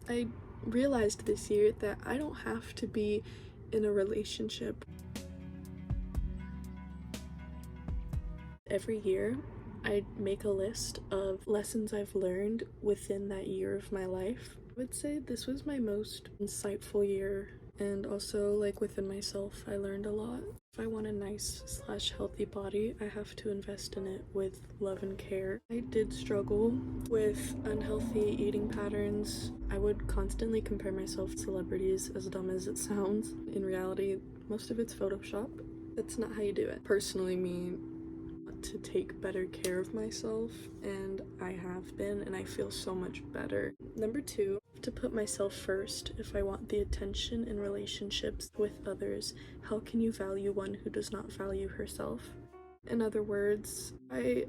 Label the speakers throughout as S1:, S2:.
S1: I realized this year that I don't have to be in a relationship. Every year, I make a list of lessons I've learned within that year of my life. I would say this was my most insightful year, and also, like, within myself, I learned a lot. If I want a nice / healthy body, I have to invest in it with love and care. I did struggle with unhealthy eating patterns. I would constantly compare myself to celebrities, as dumb as it sounds. In reality, most of it's Photoshop. That's not how you do it. Personally, to take better care of myself, and I have been, and I feel so much better. Number 2, to put myself first if I want the attention in relationships with others. How can you value one who does not value herself? In other words, I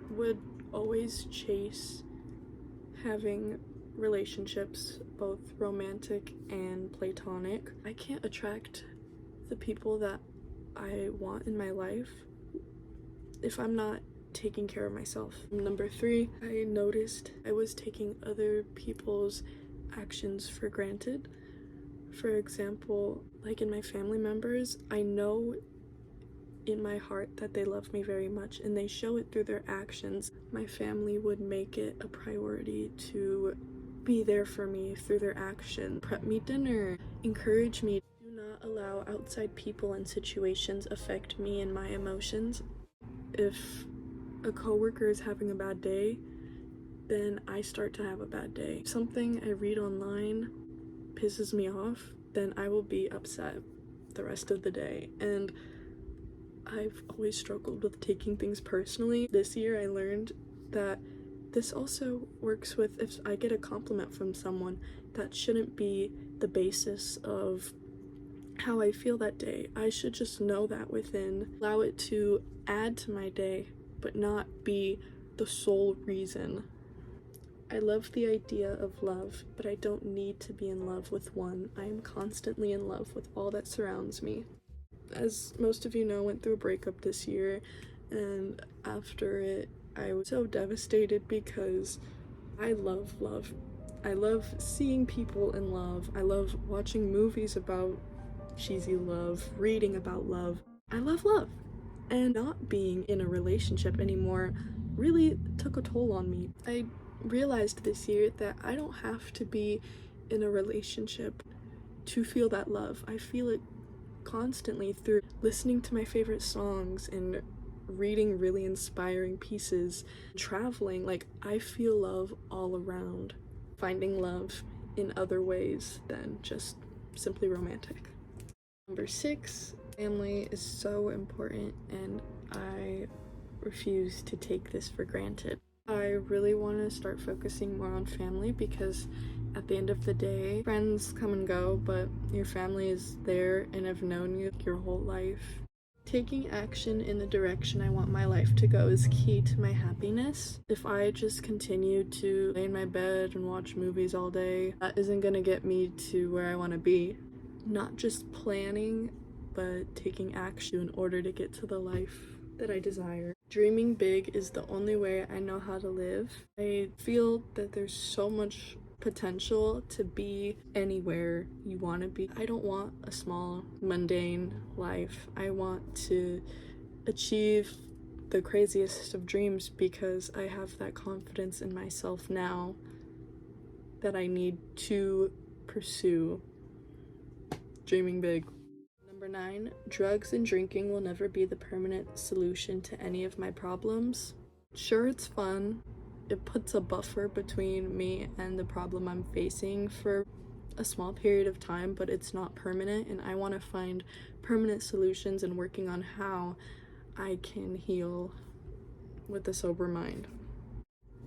S1: would always chase having relationships, both romantic and platonic. I can't attract the people that I want in my life if I'm not taking care of myself. Number 3, I noticed I was taking other people's actions for granted. For example, like in my family members, I know in my heart that they love me very much, and they show it through their actions. My family would make it a priority to be there for me through their action, prep me dinner, encourage me. Do not allow outside people and situations affect me and my emotions. If a coworker is having a bad day, then I start to have a bad day. If something I read online pisses me off, then I will be upset the rest of the day. And I've always struggled with taking things personally. This year I learned that this also works with if I get a compliment from someone, that shouldn't be the basis of how I feel that day. I should just know that within, allow it to add to my day, but not be the sole reason. I love the idea of love, but I don't need to be in love with one. I am constantly in love with all that surrounds me. As most of you know, I went through a breakup this year, and after it, I was so devastated because I love love. I love seeing people in love. I love watching movies about cheesy love, reading about love. I love love. And not being in a relationship anymore really took a toll on me. I realized this year that I don't have to be in a relationship to feel that love. I feel it constantly through listening to my favorite songs and reading really inspiring pieces, traveling. Like, I feel love all around. Finding love in other ways than just simply romantic. Number 6, family is so important, and I refuse to take this for granted. I really want to start focusing more on family because at the end of the day, friends come and go, but your family is there and have known you your whole life. Taking action in the direction I want my life to go is key to my happiness. If I just continue to lay in my bed and watch movies all day, that isn't gonna get me to where I want to be. Not just planning, but taking action in order to get to the life that I desire. Dreaming big is the only way I know how to live. I feel that there's so much potential to be anywhere you want to be. I don't want a small, mundane life. I want to achieve the craziest of dreams because I have that confidence in myself now that I need to pursue dreaming big. Number 9, drugs and drinking will never be the permanent solution to any of my problems. Sure, it's fun. It puts a buffer between me and the problem I'm facing for a small period of time, but it's not permanent, and I want to find permanent solutions and working on how I can heal with a sober mind.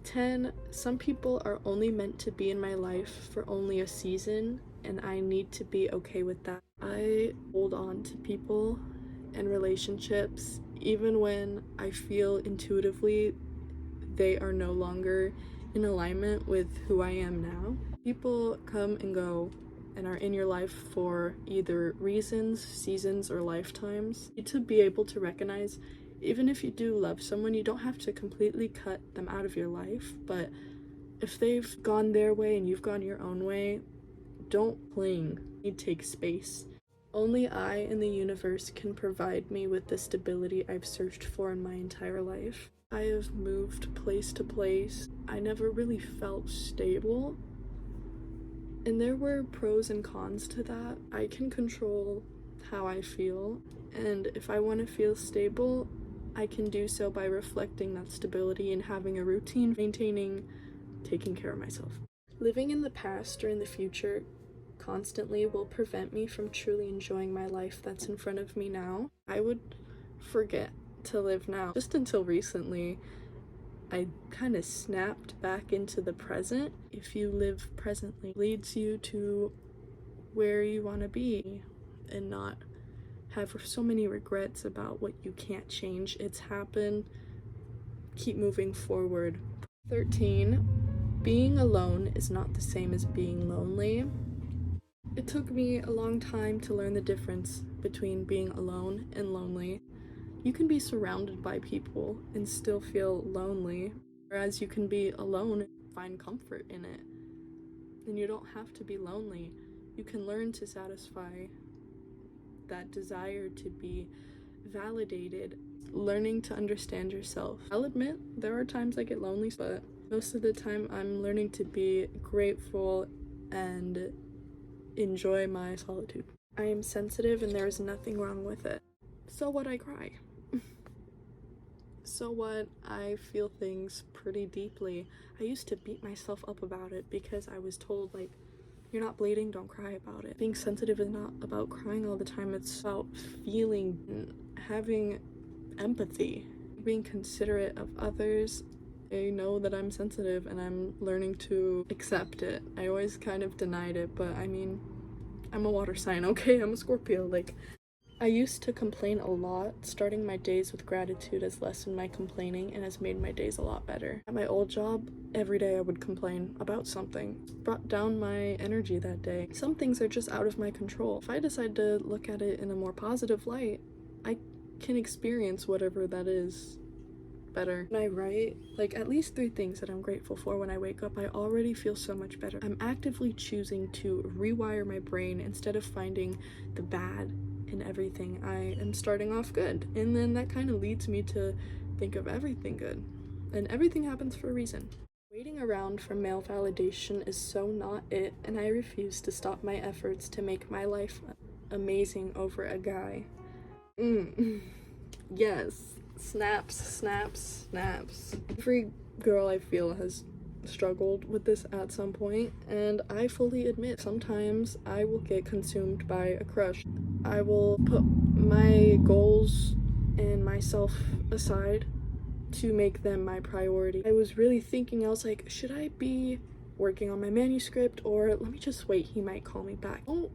S1: 10, some people are only meant to be in my life for only a season, and I need to be okay with that. I hold on to people and relationships even when I feel intuitively they are no longer in alignment with who I am now. People come and go and are in your life for either reasons, seasons, or lifetimes. You need to be able to recognize, even if you do love someone, you don't have to completely cut them out of your life, but If they've gone their way and you've gone your own way, don't cling. You take space. Only I and the universe can provide me with the stability I've searched for in my entire life. I have moved place to place. I never really felt stable. And there were pros and cons to that. I can control how I feel. And if I want to feel stable, I can do so by reflecting that stability and having a routine, maintaining, taking care of myself. Living in the past or in the future constantly will prevent me from truly enjoying my life that's in front of me now. I would forget to live now. Just until recently, I kind of snapped back into the present. If you live presently, it leads you to where you want to be and not have so many regrets about what you can't change. It's happened. Keep moving forward. 13. Being alone is not the same as being lonely. It took me a long time to learn the difference between being alone and lonely. You can be surrounded by people and still feel lonely, whereas you can be alone and find comfort in it. And you don't have to be lonely. You can learn to satisfy that desire to be validated, learning to understand yourself. I'll admit, there are times I get lonely, but most of the time I'm learning to be grateful and enjoy my solitude. I am sensitive and there is nothing wrong with it. So what, I cry. So what, I feel things pretty deeply. I used to beat myself up about it because I was told, like, you're not bleeding, don't cry about it. Being sensitive is not about crying all the time, it's about feeling and having empathy, being considerate of others. I know that I'm sensitive and I'm learning to accept it. I always kind of denied it, but I mean, I'm a water sign, okay? I'm a Scorpio. Like, I used to complain a lot. Starting my days with gratitude has lessened my complaining and has made my days a lot better. At my old job, every day I would complain about something. It brought down my energy that day. Some things are just out of my control. If I decide to look at it in a more positive light, I can experience whatever that is better. When I write, like, at least 3 things that I'm grateful for when I wake up, I already feel so much better. I'm actively choosing to rewire my brain instead of finding the bad in everything. I am starting off good, and then that kind of leads me to think of everything good, and everything happens for a reason. Waiting around for male validation is so not it, and I refuse to stop my efforts to make my life amazing over a guy. Yes, snaps, snaps, snaps. Every girl I feel has struggled with this at some point, and I fully admit sometimes I will get consumed by a crush. I will put my goals and myself aside to make them my priority. I was really thinking, I was like, should I be working on my manuscript, or let me just wait, he might call me back. Don't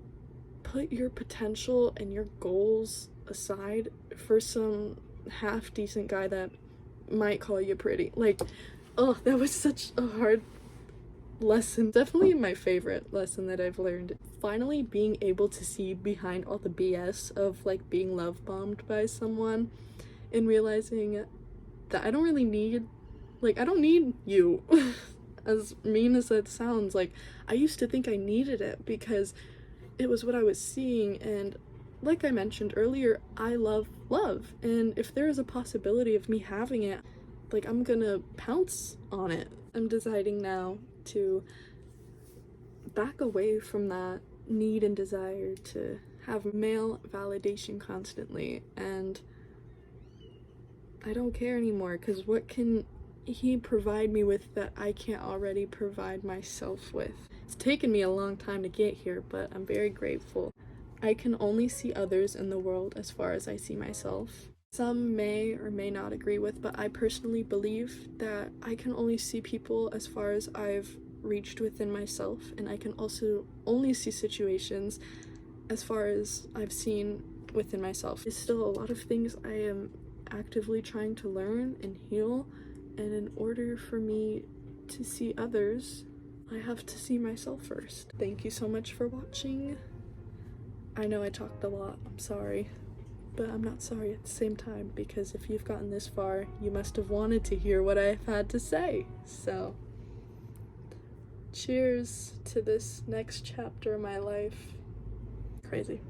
S1: put your potential and your goals aside for some half-decent guy that might call you pretty. Like, oh, that was such a hard lesson. Definitely my favorite lesson that I've learned. Finally being able to see behind all the BS of, like, being love bombed by someone and realizing that I don't really need, like, I don't need you. As mean as that sounds, like, I used to think I needed it because it was what I was seeing, and like I mentioned earlier, I love love, and if there is a possibility of me having it, like, I'm gonna pounce on it. I'm deciding now to back away from that need and desire to have male validation constantly, and I don't care anymore, because what can he provide me with that I can't already provide myself with? It's taken me a long time to get here, but I'm very grateful. I can only see others in the world as far as I see myself. Some may or may not agree with, but I personally believe that I can only see people as far as I've reached within myself, and I can also only see situations as far as I've seen within myself. There's still a lot of things I am actively trying to learn and heal, and in order for me to see others, I have to see myself first. Thank you so much for watching. I know I talked a lot, I'm sorry, but I'm not sorry at the same time, because if you've gotten this far, you must have wanted to hear what I've had to say. So, Cheers to this next chapter of my life. Crazy.